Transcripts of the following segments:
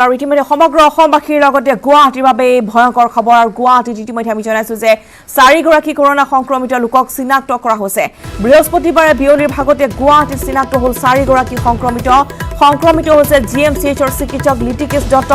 আৰু ইতিমধ্যে সমগ্ৰ অসমবাসীৰ লগতে গুৱাহাটীৰ বাবে ভয়ংকৰ খবৰ আৰু গুৱাহাটীত ইতিমধ্যে আমি জনাইছো যে 4গৰাকী কৰোনা সংক্ৰমিত লোকক চিনাক্ত কৰা হৈছে বৃহস্পতিবাৰে বিয়লিৰ ভাগতে গুৱাহাটীত চিনাক্ত হ'ল 4গৰাকী সংক্ৰমিত হৈছে জিএমচিএইচৰ চিকিৎসক লিটিকেশ দত্ত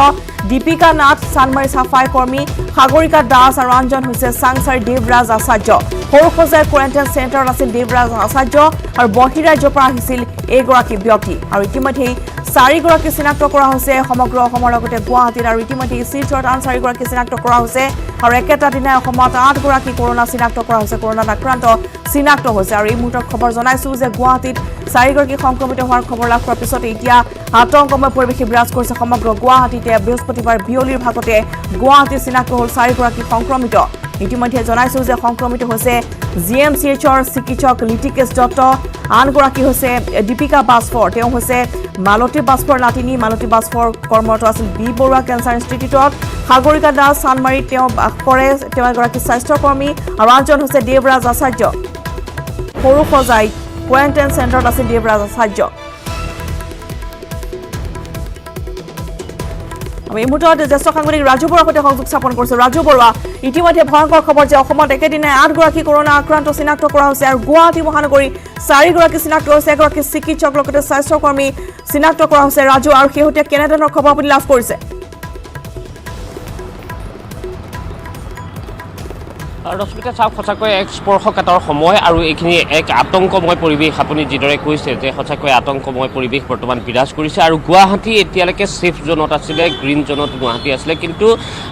দীপিকা নাথ চানমাৰী সাফাই কৰ্মী সাগৰিকা দাস আৰু আনজন হৈছে সাংসাৰী দেৱৰাজ আচাৰ্য সৰুসজাই কোৱাৰেণ্টাইন চেণ্টাৰত আছিল দেৱৰাজ আচাৰ্য আৰু বহিৰাজ্যৰ পৰা আহিছিল এইগৰাকী ব্যক্তি আৰু ইতিমধ্যে 4গৰাকী চিনাক্ত কৰা হৈছে সমগ্ৰ অসমৰ লগতে গুৱাহাটীত আৰু ইতিমধ্যে শিলচৰত আন 4গৰাকী চিনাক্ত কৰা হৈছে আৰু একেটা দিনাই অসমত 8গৰাকী কৰোনা চিনাক্ত কৰা হৈছে কৰোনাত আক্ৰান্ত চিনাক্ত হৈছে আৰু এই মুহূৰ্তত খবৰ জনাইছো যে গুৱাহাটীত 4গৰাকী সংক্ৰমিত হোৱাৰ খবৰ লাভ কৰাৰ পিছত এতিয়া আতংকময় পৰিৱেশ বিৰাজ কৰিছে সমগ্ৰ গুৱাহাটীতে বৃহস্পতিবাৰ বিয়লিৰ ভাগতে গুৱাহাটীত চিনাক্ত হ'ল 4গৰাকী সংক্ৰমিত ইতিমধ্যে জনাইছো যে সংক্ৰমিত হৈছে জিএমচিএইচৰ চিকিৎসক লিটিকেশ দত্ত আনগৰাকী হৈছে দীপিকা বাছফৰ তেওঁ হৈছে মালতী বাছফৰ নাতিনী মালতী বাছফৰ কৰ্মৰত আছিল বি বৰুৱা কেঞ্চাৰ ইনষ্টিটিউটত সাগৰিকা দাস চানমাৰীত তেওঁ বাস কৰে তেওঁ এগৰাকী স্বাস্থ্যকৰ্মী আৰু আনজন হৈছে দেৱৰাজ আচাৰ্য সৰুসজাই কোৱাৰেণ্টাইন চেণ্টাৰত আছিল দেৱৰাজ আচাৰ্য এই মুহূৰ্তত জ্যেষ্ঠ সাংবাদিক ৰাজু বৰুৱাৰ সৈতে সংযোগ স্থাপন কৰিছো ৰাজু বৰুৱা ইতিমধ্যে ভয়ংকৰ খবৰ যে অসমত একেদিনাই 8গৰাকী কৰোনা আক্ৰান্ত চিনাক্ত কৰা হৈছে আৰু গুৱাহাটী মহানগৰী 4গৰাকী চিনাক্ত হৈছে এগৰাকী চিকিৎসক লগতে স্বাস্থ্যকৰ্মী চিনাক্ত কৰা হৈছে ৰাজু আৰু শেহতীয়া কেনেধৰণৰ খবৰ আপুনি লাভ কৰিছে ৰশ্মিতা চাওক সঁচাকৈ এক স্পৰ্শকাতৰ সময় আৰু এইখিনি এক আতংকময় পৰিৱেশ আপুনি যিদৰে কৈছে যে সঁচাকৈ আতংকময় পৰিৱেশ বৰ্তমান বিৰাজ কৰিছে আৰু গুৱাহাটী এতিয়ালৈকে ছেফ জোনত আছিলে গ্ৰীণ জোনত গুৱাহাটী আছিলে কিন্তু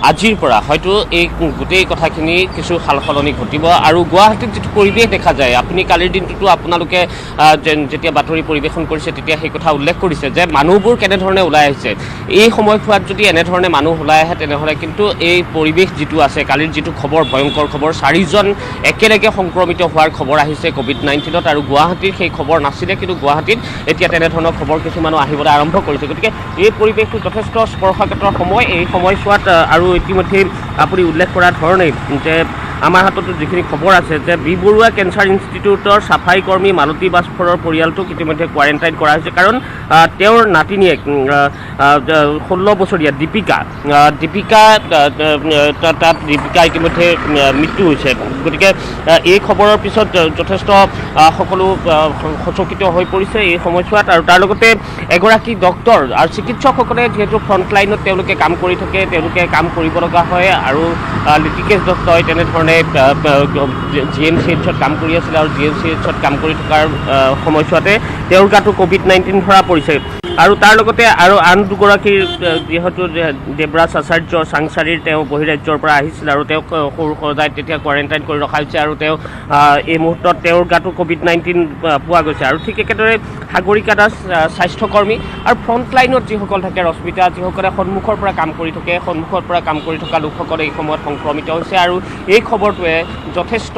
আজিৰ পৰা হয়তো এই গোটেই কথাখিনি কিছু সালসলনি ঘটিব আৰু গুৱাহাটীত যিটো পৰিৱেশ দেখা যায় আপুনি কালিৰ দিনটোতো আপোনালোকে যেতিয়া বাতৰি পৰিৱেশন কৰিছে তেতিয়া সেই কথা উল্লেখ কৰিছে যে মানুহবোৰ কেনেধৰণে ওলাই আহিছে এই সময়ছোৱাত যদি এনেধৰণে মানুহ ওলাই আহে তেনেহ'লে কিন্তু এই পৰিৱেশ যিটো আছে কালিৰ যিটো খবৰ ভয়ংকৰ খবৰ 4জন একেলগে সংক্ৰমিত হোৱাৰ খবৰ আহিছে কোভিড-19ত আৰু গুৱাহাটীৰ সেই খবৰ নাছিলে কিন্তু গুৱাহাটীত এতিয়া তেনেধৰণৰ খবৰ কিছুমানো আহিবলৈ আৰম্ভ কৰিছে গতিকে এই পৰিৱেশটো যথেষ্ট স্পৰ্শকাতৰ সময় এই সময়ছোৱাত আৰু ইতিমধ্যে আপুনি উল্লেখ কৰাৰ ধৰণে যে আমাৰ হাতত যিখিনি খবৰ আছে যে বি বৰুৱা কেঞ্চাৰ ইনষ্টিটিউটৰ চাফাই কৰ্মী মালতী বাছফৰৰ পৰিয়ালটোক ইতিমধ্যে কোৱাৰেণ্টাইন কৰা হৈছে কাৰণ তেওঁৰ নাতিনীয়েক 16 বছৰীয়া দীপিকা ইতিমধ্যে মৃত্যু হৈছে গতিকে এই খবৰৰ পিছত যথেষ্ট সকলো সচকিত হৈ পৰিছে এই সময়ছোৱাত আৰু তাৰ লগতে এগৰাকী ডক্টৰ আৰু চিকিৎসকসকলে যিহেতু ফ্ৰণ্টলাইনত তেওঁলোকে কাম কৰি থাকে তেওঁলোকে কাম কৰিব লগা হয় আৰু লিটিকেশ দত্তই তেনেধৰণে জিএমচিএইচত কাম কৰি আছিলে আৰু জিএমচিএইচত কাম কৰি থকাৰ সময়ছোৱাতে তেওঁৰ গাতো কোভিড-19 ধৰা পৰিছে আৰু তাৰ লগতে আৰু আন দুগৰাকীৰ যিহেতু দেৱৰাজ আচাৰ্য চাংচাৰীৰ তেওঁ বহিৰাজ্যৰ পৰা আহিছিল আৰু তেওঁক সৰুসজাই তেতিয়া কোৱাৰেণ্টাইন কৰি ৰখা হৈছে আৰু তেওঁ এই মুহূৰ্তত তেওঁৰ গাতো কোভিড-19 পোৱা গৈছে আৰু ঠিক একেদৰে সাগৰিকা দাস স্বাস্থ্যকৰ্মী আৰু ফ্ৰণ্টলাইনত যিসকল থাকে ৰশ্মিতা যিসকলে সন্মুখৰ পৰা কাম কৰি থাকে সন্মুখৰ পৰা কাম কৰি থকা লোকসকলে এই সময়ত সংক্ৰমিত হৈছে আৰু এই খবৰটোৱে যথেষ্ট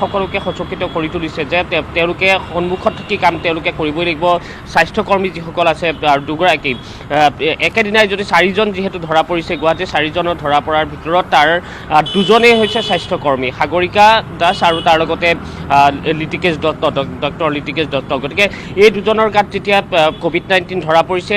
সকলোকে সচকিত কৰি তুলিছে যে তেওঁলোকে সন্মুখত থাকি কাম তেওঁলোকে কৰিবই লাগিব স্বাস্থ্যকৰ্মী যিসকল আছে আৰু দুগৰাকী একেদিনাই যদি 4জন যিহেতু ধৰা পৰিছে গুৱাহাটী 4জনৰ ধৰা পৰাৰ ভিতৰত তাৰ 2জনেই হৈছে স্বাস্থ্যকৰ্মী সাগৰিকা দাস আৰু তাৰ লগতে লিটিকেশ দত্ত ডক্টৰ লিটিকেশ দত্ত গতিকে এই 2জনৰ গাত যেতিয়া কোভিড-19 ধৰা পৰিছে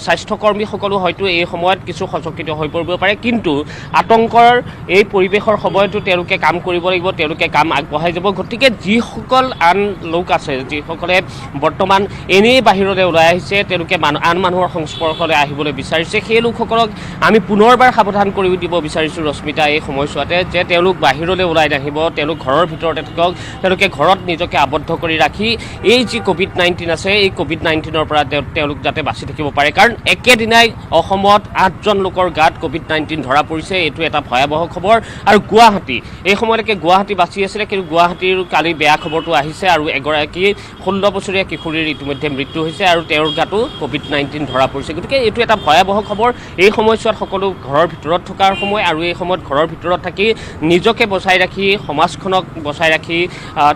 স্বাস্থ্যকৰ্মীসকলো হয়তো এই সময়ত কিছু সচকিত হৈ পৰিব পাৰে কিন্তু আতংকৰ এই পৰিৱেশৰ সময়তো তেওঁলোকে কাম কৰিব লাগিব তেওঁলোকে কাম আগবঢ়াই যাব গতিকে যিসকল আন লোক আছে যিসকলে বৰ্তমান এনেই বাহিৰলৈ ওলাই আহিছে তেওঁলোকে আন মানুহৰ সংস্পৰ্শলৈ আহিবলৈ বিচাৰিছে সেই লোকসকলক আমি পুনৰবাৰ সাৱধান কৰি দিব বিচাৰিছোঁ ৰশ্মিতা এই সময়ছোৱাতে যে তেওঁলোক বাহিৰলৈ ওলাই নাহিব তেওঁলোক ঘৰৰ ভিতৰতে থাকক তেওঁলোকে ঘৰত নিজকে আবদ্ধ কৰি ৰাখি এই যি কোভিড-19 আছে এই কোভিড-19ৰ পৰা তেওঁলোক যাতে বাচি থাকিব পাৰে কাৰণ একেদিনাই অসমত 8জন লোকৰ গাত কোভিড-19 ধৰা পৰিছে এইটো এটা ভয়াৱহ খবৰ আৰু গুৱাহাটী এই সময়লৈকে গুৱাহাটী বাচি আছিলে কিন্তু গুৱাহাটীৰ কালি বেয়া খবৰটো আহিছে আৰু এগৰাকী 16 বছৰীয়া কিশোৰীৰ ইতিমধ্যে মৃত্যু হৈছে আৰু তেওঁৰ গাতো কোভিড-19 ধৰা পৰিছে গতিকে এইটো এটা ভয়াৱহ খবৰ এই সময়ছোৱাত সকলো ঘৰৰ ভিতৰত থকাৰ সময় আৰু এই সময়ত ঘৰৰ ভিতৰত থাকি নিজকে বচাই ৰাখি সমাজখনক বচাই ৰাখি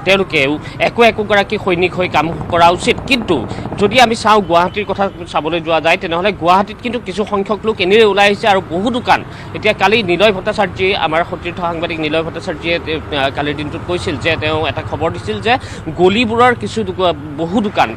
তেওঁলোকেও একোগৰাকী সৈনিক হৈ কাম কৰা উচিত কিন্তু যদি আমি চাওঁ গুৱাহাটীৰ কথা চাবলৈ যোৱা যায় তেনেহ'লে গুৱাহাটীত কিন্তু কিছু সংখ্যক লোক এনেই ওলাই আহিছে আৰু বহু দোকান এতিয়া কালি নিলয় ভট্টাচাৰ্যই আমাৰ সতীৰ্থ সাংবাদিক নিলয় ভট্টাচাৰ্যে কালিৰ দিনটোত কৈছিল যে তেওঁ এটা খবৰ দিছিল যে গলিবোৰৰ কিছু বহু দোকান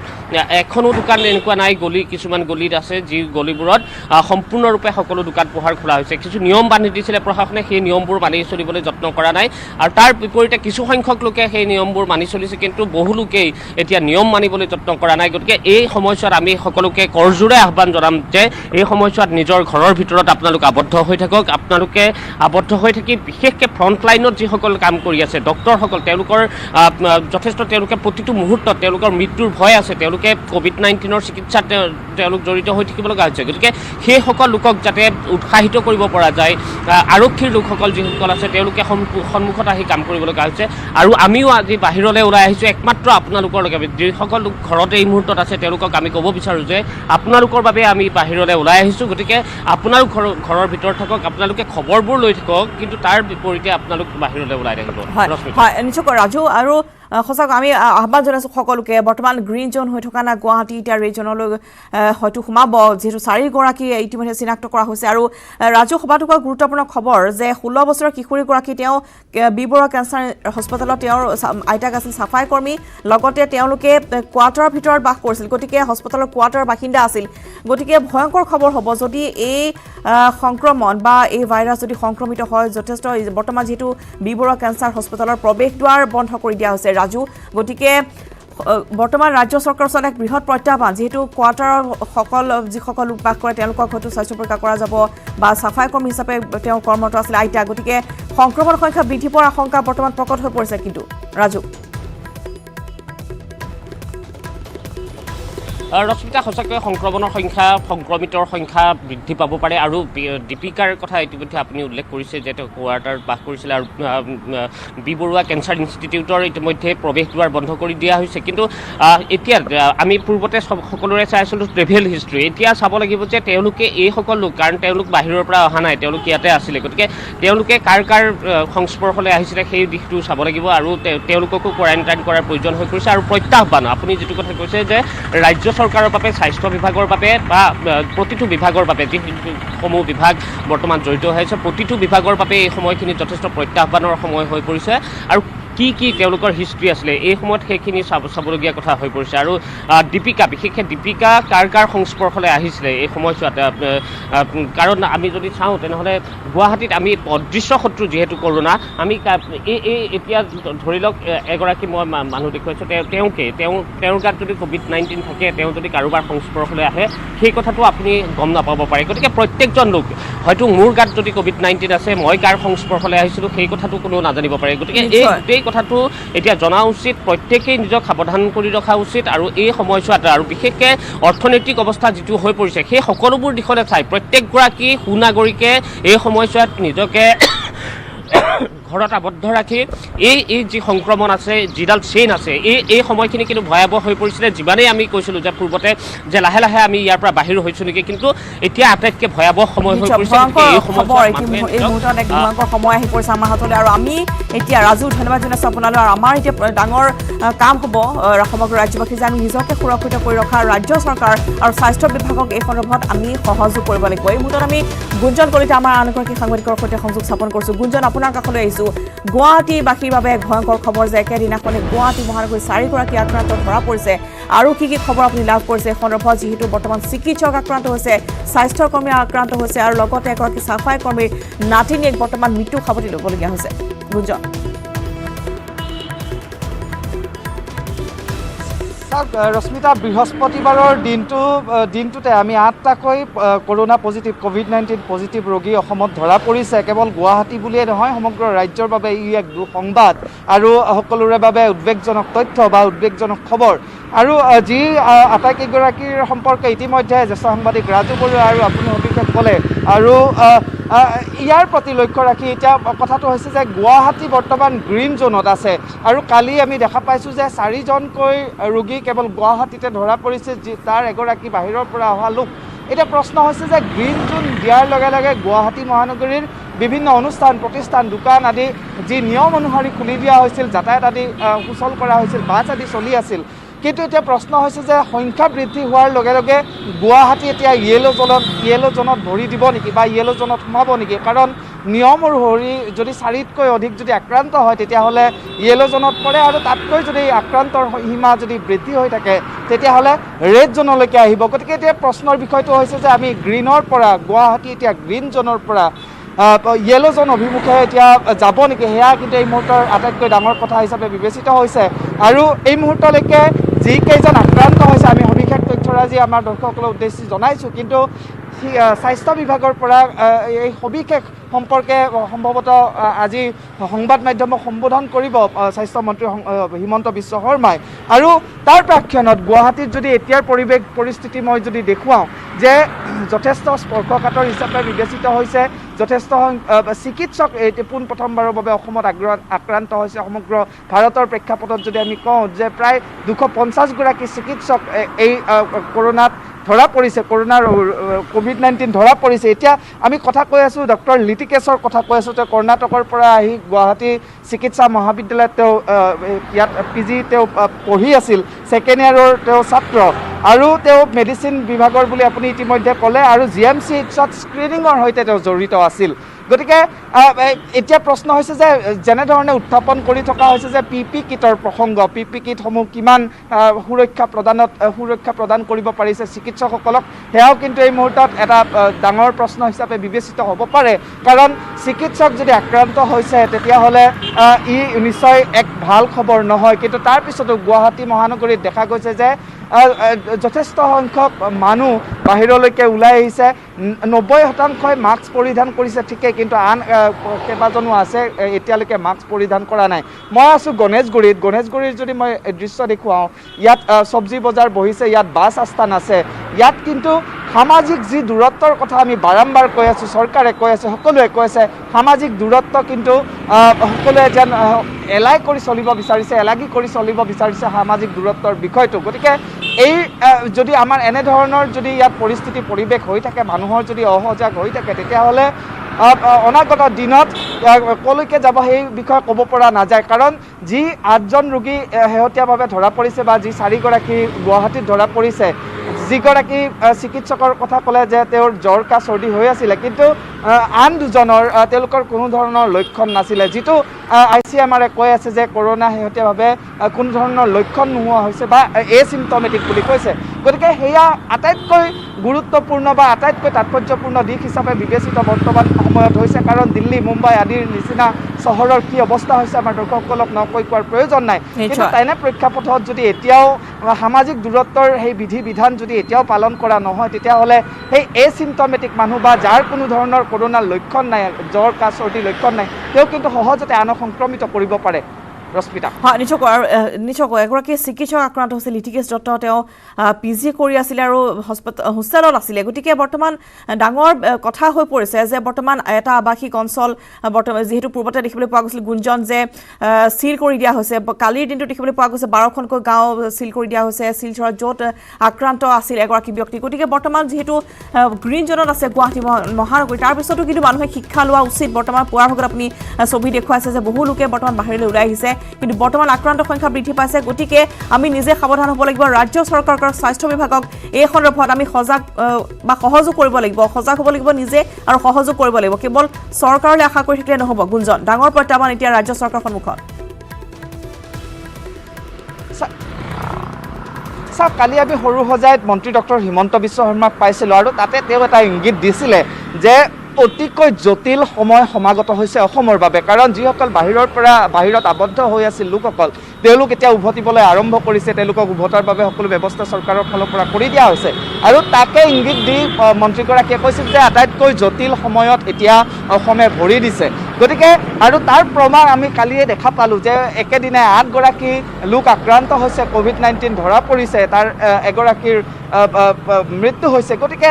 এখনো দোকান এনেকুৱা নাই কিছুমান গলিত আছে যি গলিবোৰত সম্পূৰ্ণৰূপে সকলো দোকান পোহাৰ খোলা হৈছে কিছু নিয়ম বান্ধি দিছিলে প্ৰশাসনে সেই নিয়মবোৰ মানি চলিবলৈ যত্ন কৰা নাই আৰু তাৰ বিপৰীতে কিছু সংখ্যক লোকে সেই নিয়মবোৰ মানি চলিছে কিন্তু বহু লোকেই এতিয়া নিয়ম মানিবলৈ যত্ন কৰা নাই গতিকে এই সময়ছোৱাত আমি সকলোকে কৰজোৰে আহ্বান জনাম যে এই সময়ছোৱাত নিজৰ ঘৰৰ ভিতৰত আপোনালোক আবদ্ধ হৈ থাকক আপোনালোকে আবদ্ধ হৈ থাকি বিশেষকৈ ফ্ৰণ্টলাইনত যিসকল কাম কৰি আছে ডক্টৰসকল তেওঁলোকৰ যথেষ্ট তেওঁলোকে প্ৰতিটো মুহূৰ্তত তেওঁলোকৰ মৃত্যুৰ ভয় আছে তেওঁলোকে COVID-19 চিকিৎসাত তেওঁলোক জড়িত হৈ থাকিব লগা হৈছে গতিকে সেইসকল লোকক যাতে উৎসাহিত কৰিব পৰা যায় আৰক্ষীৰ লোকসকল যিসকল আছে তেওঁলোকে সন্মুখত আহি কাম কৰিব লগা হৈছে আৰু আমিও আজি বাহিৰলৈ ওলাই আহিছোঁ একমাত্ৰ আপোনালোকৰ লগে যিসকল লোক ঘৰতে এই মুহূৰ্তত আছে তেওঁলোকক আমি ক'ব বিচাৰোঁ যে আপোনালোকৰ বাবে আমি বাহিৰলৈ ওলাই আহিছোঁ গতিকে আপোনালোক ঘৰৰ ভিতৰত থাকক আপোনালোকে খবৰবোৰ লৈ থাকক কিন্তু তাৰ বিপৰীতে আপোনালোক বাহিৰলৈ ওলাই থাকিব হয় নিশ্চয়কৈ ৰাজু আৰু সঁচাকৈ আমি আহ্বান জনাইছোঁ সকলোকে বৰ্তমান গ্ৰীণ জোন হৈ থকা না গুৱাহাটী এতিয়া ৰেড জোনলৈ হয়তো সোমাব যিহেতু 4গৰাকী ইতিমধ্যে চিনাক্ত কৰা হৈছে আৰু ৰাজু সবাতোকৈ গুৰুত্বপূৰ্ণ খবৰ যে 16 বছৰৰ কিশোৰীগৰাকী তেওঁ বি বৰুৱা কেঞ্চাৰ হস্পিটেলত তেওঁৰ আইতাক আছিল চাফাই কৰ্মী লগতে তেওঁলোকে কোৱাৰ্টাৰৰ ভিতৰত বাস কৰিছিল গতিকে হস্পিটেলৰ কোৱাৰ্টাৰৰ বাসিন্দা আছিল গতিকে ভয়ংকৰ খবৰ হ'ব যদি এই সংক্ৰমণ বা এই ভাইৰাছ যদি সংক্ৰমিত হয় যথেষ্ট বৰ্তমান যিহেতু বি বৰুৱা কেঞ্চাৰ হস্পিটেলৰ প্ৰৱেশদ্বাৰ বন্ধ কৰি দিয়া হৈছে ৰাজু গতিকে বৰ্তমান ৰাজ্য চৰকাৰৰ ওচৰত এক বৃহৎ প্ৰত্যাহ্বান যেহেতু কোৱাৰ্টাৰৰ যিসকল লোক বাস কৰে তেওঁলোকক হয়তো স্বাস্থ্য পৰীক্ষা কৰা যাব বা চাফাই কৰ্মী হিচাপে তেওঁ কৰ্মৰত আছিল আইতা গতিকে সংক্ৰমণৰ সংখ্যা বৃদ্ধি পোৱাৰ আশংকা বৰ্তমান প্ৰকট হৈ পৰিছে কিন্তু ৰাজু ৰশ্মিতা সঁচাকৈ সংক্ৰমিতৰ সংখ্যা বৃদ্ধি পাব পাৰে আৰু দীপিকাৰ কথা ইতিমধ্যে আপুনি উল্লেখ কৰিছে যে তেওঁ কোৱাৰ্টাৰত বাস কৰিছিল আৰু বি বৰুৱা কেঞ্চাৰ ইনষ্টিটিউটৰ ইতিমধ্যে প্ৰৱেশদ্বাৰ বন্ধ কৰি দিয়া হৈছে কিন্তু এতিয়া আমি পূৰ্বতে সকলোৰে চাই আছিলোঁ ট্ৰেভেল হিষ্ট্ৰী এতিয়া চাব লাগিব যে তেওঁলোকে এইসকল লোক কাৰণ তেওঁলোক বাহিৰৰ পৰা অহা নাই তেওঁলোক ইয়াতে আছিলে গতিকে তেওঁলোকে কাৰ সংস্পৰ্শলৈ আহিছিলে সেই দিশটো চাব লাগিব আৰু তেওঁলোককো কোৱাৰেণ্টাইন কৰাৰ প্ৰয়োজন হৈ পৰিছে আৰু প্ৰত্যাহ্বান আপুনি যিটো কথা কৈছে যে ৰাজ্য চৰকাৰৰ বাবে স্বাস্থ্য বিভাগৰ বাবে বা প্ৰতিটো বিভাগৰ বাবে যিসমূহ বিভাগ বৰ্তমান জড়িত হৈ আছে প্ৰতিটো বিভাগৰ বাবে এই সময়খিনি যথেষ্ট প্ৰত্যাহ্বানৰ সময় হৈ পৰিছে আৰু কি তেওঁলোকৰ হিষ্ট্ৰী আছিলে এই সময়ত সেইখিনি চাবলগীয়া কথা হৈ পৰিছে আৰু দীপিকা বিশেষকৈ দীপিকা কাৰ সংস্পৰ্শলৈ আহিছিলে এই সময়ছোৱাত কাৰণ আমি যদি চাওঁ তেনেহ'লে গুৱাহাটীত আমি অদৃশ্য শত্ৰু যিহেতু কৰোণা আমি এতিয়া ধৰি লওক এগৰাকী মই মানুহ দেখুৱাইছোঁ তেওঁৰ গাত যদি COVID-19 থাকে তেওঁ যদি কাৰোবাৰ সংস্পৰ্শলৈ আহে সেই কথাটো আপুনি গম নাপাব পাৰে গতিকে প্ৰত্যেকজন লোক হয়তো মোৰ গাত যদি COVID-19 আছে মই কাৰ সংস্পৰ্শলৈ আহিছিলোঁ সেই কথাটো কোনো নাজানিব পাৰে গতিকে এই কথাটো এতিয়া জনা উচিত প্ৰত্যেকেই নিজক সাৱধান কৰি ৰখা উচিত আৰু এই সময়ছোৱাত আৰু বিশেষকৈ অৰ্থনৈতিক অৱস্থা যিটো হৈ পৰিছে সেই সকলোবোৰ দিশলৈ চাই প্ৰত্যেকগৰাকী সুনাগৰিকে এই সময়ছোৱাত নিজকে ঘৰত আবদ্ধ ৰাখি এই যি সংক্ৰমণ আছে যিডাল চেইন আছে এই সময়খিনি কিন্তু ভয়াৱহ হৈ পৰিছিলে যিমানেই আমি কৈছিলোঁ যে পূৰ্বতে যে লাহে লাহে আমি ইয়াৰ পৰা বাহিৰ হৈছোঁ নেকি কিন্তু এতিয়া আটাইতকৈ ভয়াৱহ সময় হৈ পৰিছে এই মুহূৰ্তত এক ভয়ংকৰ সময় আহি পৰিছে আমাৰ হাতলৈ আৰু আমি এতিয়া ৰাজু ধন্যবাদ জনাইছোঁ আপোনালৈ আৰু আমাৰ এতিয়া ডাঙৰ কাম হ'ব সমগ্ৰ ৰাজ্যবাসী যে আমি নিজকে সুৰক্ষিত কৰি ৰখা ৰাজ্য চৰকাৰ আৰু স্বাস্থ্য বিভাগক এই সন্দৰ্ভত আমি সহযোগ কৰিব লাগিব এই মুহূৰ্তত আমি গুঞ্জন কলিতা আমাৰ আন এগৰাকী সাংবাদিকৰ সৈতে সংযোগ স্থাপন কৰিছোঁ গুঞ্জন আপোনাৰ কাষলৈ আহিছোঁ গুৱাহাটীবাসীৰ বাবে ভয়ংকৰ খবৰ যে একেদিনাখনে গুৱাহাটী মহানগৰীৰ 4গৰাকী আক্ৰান্ত ধৰা পৰিছে আৰু কি খবৰ আপুনি লাভ কৰিছে সন্দৰ্ভত যিহেতু বৰ্তমান চিকিৎসক আক্ৰান্ত হৈছে স্বাস্থ্যকৰ্মী আক্ৰান্ত হৈছে আৰু লগতে এগৰাকী চাফাই কৰ্মীৰ নাতিনীয়েক বৰ্তমান মৃত্যু সাৱটি ল'বলগীয়া হৈছে গুঞ্জন ৰশ্মিতা বৃহস্পতিবাৰৰ দিনটোতে আমি 8টাকৈ কৰোণা পজিটিভ COVID-19 পজিটিভ ৰোগী অসমত ধৰা পৰিছে কেৱল গুৱাহাটী বুলিয়ে নহয় সমগ্ৰ ৰাজ্যৰ বাবে ই এক দুঃসংবাদ আৰু সকলোৰে বাবে উদ্বেগজনক তথ্য বা উদ্বেগজনক খবৰ আৰু যি আটাইকেইগৰাকীৰ সম্পৰ্কে ইতিমধ্যে জ্যেষ্ঠ সাংবাদিক ৰাজু বৰুৱা আৰু আপুনি অভিষেক ক'লে আৰু ইয়াৰ প্ৰতি লক্ষ্য ৰাখি এতিয়া কথাটো হৈছে যে গুৱাহাটী বৰ্তমান গ্ৰীণ জোনত আছে আৰু কালি আমি দেখা পাইছোঁ যে 4জনকৈ ৰোগী কেৱল গুৱাহাটীতে ধৰা পৰিছে তাৰ এগৰাকী বাহিৰৰ পৰা অহা লোক এতিয়া প্ৰশ্ন হৈছে যে গ্ৰীণ জোন দিয়াৰ লগে লগে গুৱাহাটী মহানগৰীৰ বিভিন্ন অনুষ্ঠান প্ৰতিষ্ঠান দোকান আদি যি নিয়ম অনুসৰি খুলি দিয়া হৈছিল যাতায়াত আদি সুচল কৰা হৈছিল বাছ আদি চলি আছিল কিন্তু এতিয়া প্ৰশ্ন হৈছে যে সংখ্যা বৃদ্ধি হোৱাৰ লগে লগে গুৱাহাটী এতিয়া য়েলো জোনত ভৰি দিব নেকি বা য়েলো জোনত সোমাব নেকি কাৰণ নিয়ম অনুসৰি যদি 4তকৈ অধিক যদি আক্ৰান্ত হয় তেতিয়াহ'লে য়েলো জোনত পৰে আৰু তাতকৈ যদি আক্ৰান্তৰ সীমা যদি বৃদ্ধি হৈ থাকে তেতিয়াহ'লে ৰেড জোনলৈকে আহিব। গতিকে এতিয়া প্ৰশ্নৰ বিষয়টো হৈছে যে আমি গ্ৰীণৰ পৰা গুৱাহাটী এতিয়া গ্ৰীণ জোনৰ পৰা য়েলো জোন অভিমুখে এতিয়া যাব নেকি, সেয়া কিন্তু এই মুহূৰ্তৰ আটাইতকৈ ডাঙৰ কথা হিচাপে বিবেচিত হৈছে। আৰু এই মুহূৰ্তলৈকে যিকেইজন আক্ৰান্ত হৈছে আমি সবিশেষ তথ্যৰাজি আমাৰ দৰ্শকসকলৰ উদ্দেশ্যি জনাইছোঁ, কিন্তু স্বাস্থ্য বিভাগৰ পৰা এই সবিশেষ সম্পৰ্কে সম্ভৱতঃ আজি সংবাদ মাধ্যমক সম্বোধন কৰিব স্বাস্থ্যমন্ত্ৰী হিমন্ত বিশ্ব শৰ্মাই। আৰু তাৰ প্ৰাক্ষণত গুৱাহাটীত যদি এতিয়াৰ পৰিস্থিতি মই যদি দেখুৱাওঁ যে যথেষ্ট স্পৰ্শকাতৰ হিচাপে বিবেচিত হৈছে, যথেষ্ট চিকিৎসক পোনপ্ৰথমবাৰৰ বাবে অসমত আক্ৰান্ত হৈছে। সমগ্ৰ ভাৰতৰ প্ৰেক্ষাপটত যদি আমি কওঁ যে প্ৰায় 250গৰাকী চিকিৎসক এই কৰোণাত ধৰা পৰিছে, কৰোণাৰ COVID-19 ধৰা পৰিছে। এতিয়া আমি কথা কৈ আছোঁ ডক্টৰ লিটিকেশৰ কথা কৈ আছোঁ, তেওঁ কৰ্ণাটকৰ পৰা আহি গুৱাহাটী চিকিৎসা মহাবিদ্যালয়ত তেওঁ ইয়াত PG তেওঁ পঢ়ি আছিল, ছেকেণ্ড ইয়াৰৰ তেওঁ ছাত্ৰ আৰু তেওঁ মেডিচিন বিভাগৰ বুলি আপুনি ইতিমধ্যে ক'লে আৰু GMCHত স্ক্ৰিনিঙৰ সৈতে তেওঁ জড়িত আছিল। গতিকে এতিয়া প্ৰশ্ন হৈছে যে যেনেধৰণে উত্থাপন কৰি থকা হৈছে যে PP কিটৰ প্ৰসংগ, PP কিটসমূহ কিমান সুৰক্ষা প্ৰদান কৰিব পাৰিছে চিকিৎসকসকলক, সেয়াও কিন্তু এই মুহূৰ্তত এটা ডাঙৰ প্ৰশ্ন হিচাপে বিবেচিত হ'ব পাৰে। কাৰণ চিকিৎসক যদি আক্ৰান্ত হৈছে তেতিয়াহ'লে ই নিশ্চয় এক ভাল খবৰ নহয়। কিন্তু তাৰপিছতো গুৱাহাটী মহানগৰীত দেখা গৈছে যে যথেষ্ট সংখ্যক মানুহ বাহিৰলৈকে ওলাই আহিছে, 90% মাস্ক পৰিধান কৰিছে ঠিকেই, কিন্তু আন কেইবাজনো আছে এতিয়ালৈকে মাস্ক পৰিধান কৰা নাই। মই আছোঁ গণেশগুৰিত যদি মই দৃশ্য দেখুৱাওঁ, ইয়াত চব্জি বজাৰ বহিছে, ইয়াত বাছ আস্থান আছে, ইয়াত কিন্তু সামাজিক যি দূৰত্বৰ কথা আমি বাৰম্বাৰ কৈ আছোঁ, চৰকাৰে কৈ আছে, সকলোৱে কৈ আছে, সামাজিক দূৰত্ব কিন্তু সকলোৱে যেন এলাগি কৰি চলিব বিচাৰিছে সামাজিক দূৰত্বৰ বিষয়টো। গতিকে এই যদি আমাৰ এনেধৰণৰ যদি ইয়াত পৰিৱেশ হৈ থাকে, মানুহৰ যদি অসজাগ হৈ থাকে, তেতিয়াহ'লে অনাগত দিনত কলৈকে যাব সেই বিষয়ে ক'ব পৰা নাযায়। কাৰণ যি 8জন ৰোগী শেহতীয়াভাৱে ধৰা পৰিছে বা যি 4গৰাকী গুৱাহাটীত ধৰা পৰিছে, যিগৰাকী চিকিৎসকৰ কথা ক'লে যে তেওঁৰ জ্বৰ কাহ চৰ্দি হৈ আছিলে, কিন্তু আন দুজনৰ তেওঁলোকৰ কোনো ধৰণৰ লক্ষণ নাছিলে। যিটো ICMRে কৈ আছে যে কৰোণা শেহতীয়াভাৱে কোনো ধৰণৰ লক্ষণ নোহোৱা হৈছে বা এচিম্পটমেটিক বুলি কৈছে। গতিকে সেয়া আটাইতকৈ গুৰুত্বপূৰ্ণ বা আটাইতকৈ তাৎপৰ্যপূৰ্ণ দিশ হিচাপে বিবেচিত বৰ্তমান সময়ত হৈছে। কাৰণ দিল্লী, মুম্বাই আদিৰ নিচিনা চহৰৰ কি অৱস্থা হৈছে আমাৰ দৰ্শকসকলক নকৈ কোৱাৰ প্ৰয়োজন নাই। কিন্তু তেনে প্ৰেক্ষাপটত যদি এতিয়াও সামাজিক দূৰত্বৰ সেই বিধি বিধান যদি এতিয়াও পালন কৰা নহয়, তেতিয়াহ'লে সেই এচিম্পটমেটিক মানুহ বা যাৰ কোনো ধৰণৰ কৰোণাৰ লক্ষণ নাই, জ্বৰ কাহ চৰ্দিৰ লক্ষণ নাই, তেওঁ কিন্তু সহজতে আনক সংক্ৰমিত কৰিব পাৰে। ৰশ্মিতা, হয়, নিশ্চয়কৈ এগৰাকী চিকিৎসক আক্ৰান্ত হৈছিল, লিটিকেশ দত্ত, তেওঁ PG কৰি আছিলে আৰু হোষ্টেলত আছিলে। গতিকে বৰ্তমান ডাঙৰ কথা হৈ পৰিছে যে বৰ্তমান এটা আৱাসিক অঞ্চল বৰ্তমান যিহেতু পূৰ্বতে দেখিবলৈ পোৱা গৈছিল গুঞ্জন যে চিল কৰি দিয়া হৈছে, কালিৰ দিনটো দেখিবলৈ পোৱা গৈছে 12খনকৈ গাঁও চিল কৰি দিয়া হৈছে শিলচৰত, য'ত আক্ৰান্ত আছিল এগৰাকী ব্যক্তি। গতিকে বৰ্তমান যিহেতু গ্ৰীণ জোনত আছে গুৱাহাটী মহানগৰী, তাৰপিছতো কিন্তু মানুহে শিক্ষা লোৱা উচিত। বৰ্তমান পুৱাৰ ভাগত আপুনি ছবি দেখুৱাইছে যে বহু লোকে বৰ্তমান বাহিৰলৈ ওলাই আহিছে, কিন্তু বৰ্তমান আক্ৰান্ত সংখ্যা বৃদ্ধি পাইছে। গতিকে আমি নিজে সাৱধান হ'ব লাগিব, ৰাজ্য চৰকাৰক, স্বাস্থ্য বিভাগক এই সন্দৰ্ভত আমি সজাগ সহযোগ কৰিব লাগিব, সজাগ হ'ব লাগিব নিজে আৰু সহযোগ কৰিব লাগিব। কেৱল চৰকাৰলৈ আশা কৰি থাকিলে নহ'ব। গুঞ্জন, ডাঙৰ প্ৰত্যাহ্বান এতিয়া ৰাজ্য চৰকাৰৰ সন্মুখত। চাওক, কালি আমি সৰু সজাইত মন্ত্ৰী ডক্টৰ হিমন্ত বিশ্ব শৰ্মাক পাইছিলোঁ আৰু তাতে তেওঁ এটা ইংগিত দিছিলে যে অতিকৈ জটিল সময় সমাগত হৈছে অসমৰ বাবে। কাৰণ যিসকল বাহিৰত আবদ্ধ হৈ আছিল লোকসকল, তেওঁলোক এতিয়া উভতিবলৈ আৰম্ভ কৰিছে, তেওঁলোকক উভতাৰ বাবে সকলো ব্যৱস্থা চৰকাৰৰ ফালৰ পৰা কৰি দিয়া হৈছে। আৰু তাকে ইংগিত দি মন্ত্ৰীগৰাকীয়ে কৈছিল যে আটাইতকৈ জটিল সময়ত এতিয়া অসমে ভৰি দিছে। গতিকে আৰু তাৰ প্ৰমাণ আমি কালিয়ে দেখা পালোঁ যে একেদিনাই 8গৰাকী লোক আক্ৰান্ত হৈছে, COVID-19 ধৰা পৰিছে, তাৰ এগৰাকীৰ মৃত্যু হৈছে। গতিকে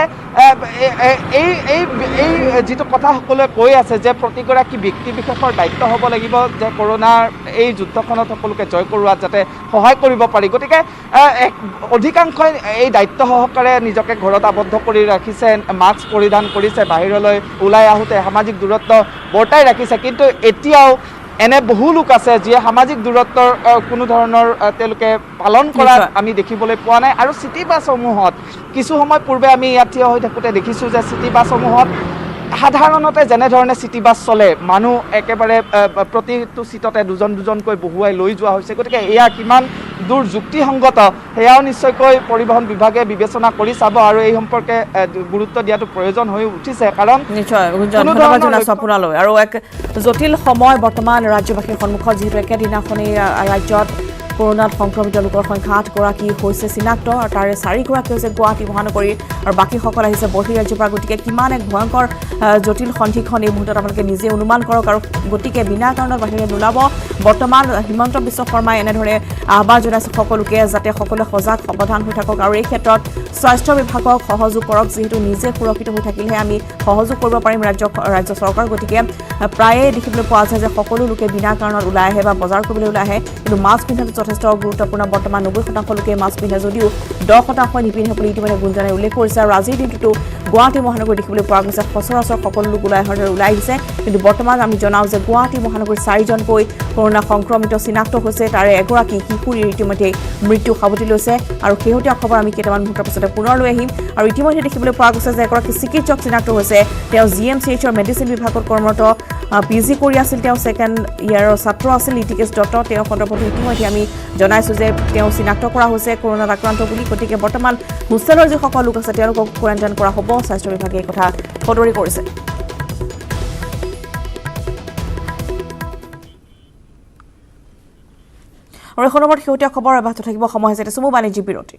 এই যিটো কথা সকলোৱে কৈ আছে যে প্ৰতিগৰাকী ব্যক্তি বিশেষৰ দায়িত্ব হ'ব লাগিব যে কৰোণাৰ এই যুদ্ধখনত সকলোকে জয় কৰোৱাত যাতে সহায় কৰিব পাৰি। গতিকে অধিকাংশই এই দায়িত্ব সহকাৰে নিজকে ঘৰত আবদ্ধ কৰি ৰাখিছে, মাস্ক পৰিধান কৰিছে, বাহিৰলৈ ওলাই আহোঁতে সামাজিক দূৰত্ব বৰ্তাই ৰাখিছে। কিন্তু এতিয়াও এনে বহু লোক আছে যিয়ে সামাজিক দূৰত্বৰ কোনো ধৰণৰ তেওঁলোকে পালন কৰা আমি দেখিবলৈ পোৱা নাই। আৰু চিটি বাছসমূহত কিছু সময় পূৰ্বে আমি ইয়াত থিয় হৈ থাকোঁতে দেখিছোঁ যে চিটি বাছসমূহত সাধাৰণতে যেনেধৰণে চিটি বাছ চলে মানুহ একেবাৰে প্ৰতিটো চিটতে দুজন দুজনকৈ বহুৱাই লৈ যোৱা হৈছে গতিকে এয়া কিমান দূৰ যুক্তিসংগত সেয়াও নিশ্চয়কৈ পৰিবহণ বিভাগে বিবেচনা কৰি চাব আৰু এই সম্পৰ্কে গুৰুত্ব দিয়াটো প্ৰয়োজন হৈ উঠিছে কাৰণ নিশ্চয় ধন্যবাদ জনাইছো আপোনালৈ আৰু এক জটিল সময় বৰ্তমান ৰাজ্যবাসীৰ সন্মুখত যিহেতু একেদিনাখনেই ৰাজ্যত কৰোনাত সংক্ৰমিত লোকৰ সংখ্যা 8 গৰাকী হৈছে চিনাক্ত আৰু তাৰে 4 গৰাকী হৈছে গুৱাহাটী মহানগৰীৰ আৰু বাকীসকল আহিছে বহিৰাজ্যৰ পৰা গতিকে কিমান এক ভয়ংকৰ জটিল সন্ধিখন এই মুহূৰ্তত আপোনালোকে নিজে অনুমান কৰক আৰু গতিকে বিনা কাৰণত বাহিৰে নোলাব বৰ্তমান হিমন্ত বিশ্ব শৰ্মাই এনেধৰণে আহ্বান জনাইছে সকলোকে যাতে সকলোৱে সজাগ সাৱধান হৈ থাকক আৰু এই ক্ষেত্ৰত স্বাস্থ্য বিভাগক সহযোগ কৰক যিহেতু নিজে সুৰক্ষিত হৈ থাকিলেহে আমি সহযোগ কৰিব পাৰিম ৰাজ্য চৰকাৰ গতিকে প্ৰায়ে দেখিবলৈ পোৱা যায় যে সকলো লোকে বিনা কাৰণত ওলাই আহে বা বজাৰ কৰিবলৈ ওলাই আহে কিন্তু মাস্ক পিন্ধাটো যথেষ্ট গুৰুত্বপূৰ্ণ বৰ্তমান 90% লোকে মাস্ক পিন্ধে যদিও 10% নিপিন্ধে বুলি ইতিমধ্যে গুঞ্জনে উল্লেখ কৰিছে আৰু আজিৰ দিনটোতো গুৱাহাটী মহানগৰীত দেখিবলৈ পোৱা গৈছে সচৰাচৰ সকলো লোক ওলাই আহিছে কিন্তু বৰ্তমান আমি জনাওঁ যে গুৱাহাটী মহানগৰীত 4জনকৈ কৰোনা সংক্ৰমিত চিনাক্ত হৈছে তাৰে এগৰাকী কিশোৰীৰ ইতিমধ্যে মৃত্যু সাৱটি লৈছে আৰু শেহতীয়া খবৰ আমি কেইটামান মুহূৰ্তৰ পিছতে পুনৰ লৈ আহিম আৰু ইতিমধ্যে দেখিবলৈ পোৱা গৈছে যে এগৰাকী চিকিৎসক চিনাক্ত হৈছে তেওঁ GMCHৰ মেডিচিন বিভাগত কৰ্মৰত PG কৰি আছিল তেওঁ ছেকেণ্ড ইয়াৰৰ ছাত্ৰ আছিল ইটিকেশ দত্ত তেওঁ সন্দৰ্ভত ইতিমধ্যে আমি জনাইছোঁ যে তেওঁ চিনাক্ত কৰা হৈছে কৰোনাত আক্ৰান্ত বুলি গতিকে বৰ্তমান হোষ্টেলৰ যিসকল লোক আছে তেওঁলোকক কোৱাৰেণ্টাইন কৰা হ'ব স্বাস্থ্য বিভাগে এই কথা সদৰি কৰিছে আৰু এখন শেহতীয়া খবৰ অব্যাহত থাকিব সময় হৈছে চমু বাণিজ্যিক বিৰতি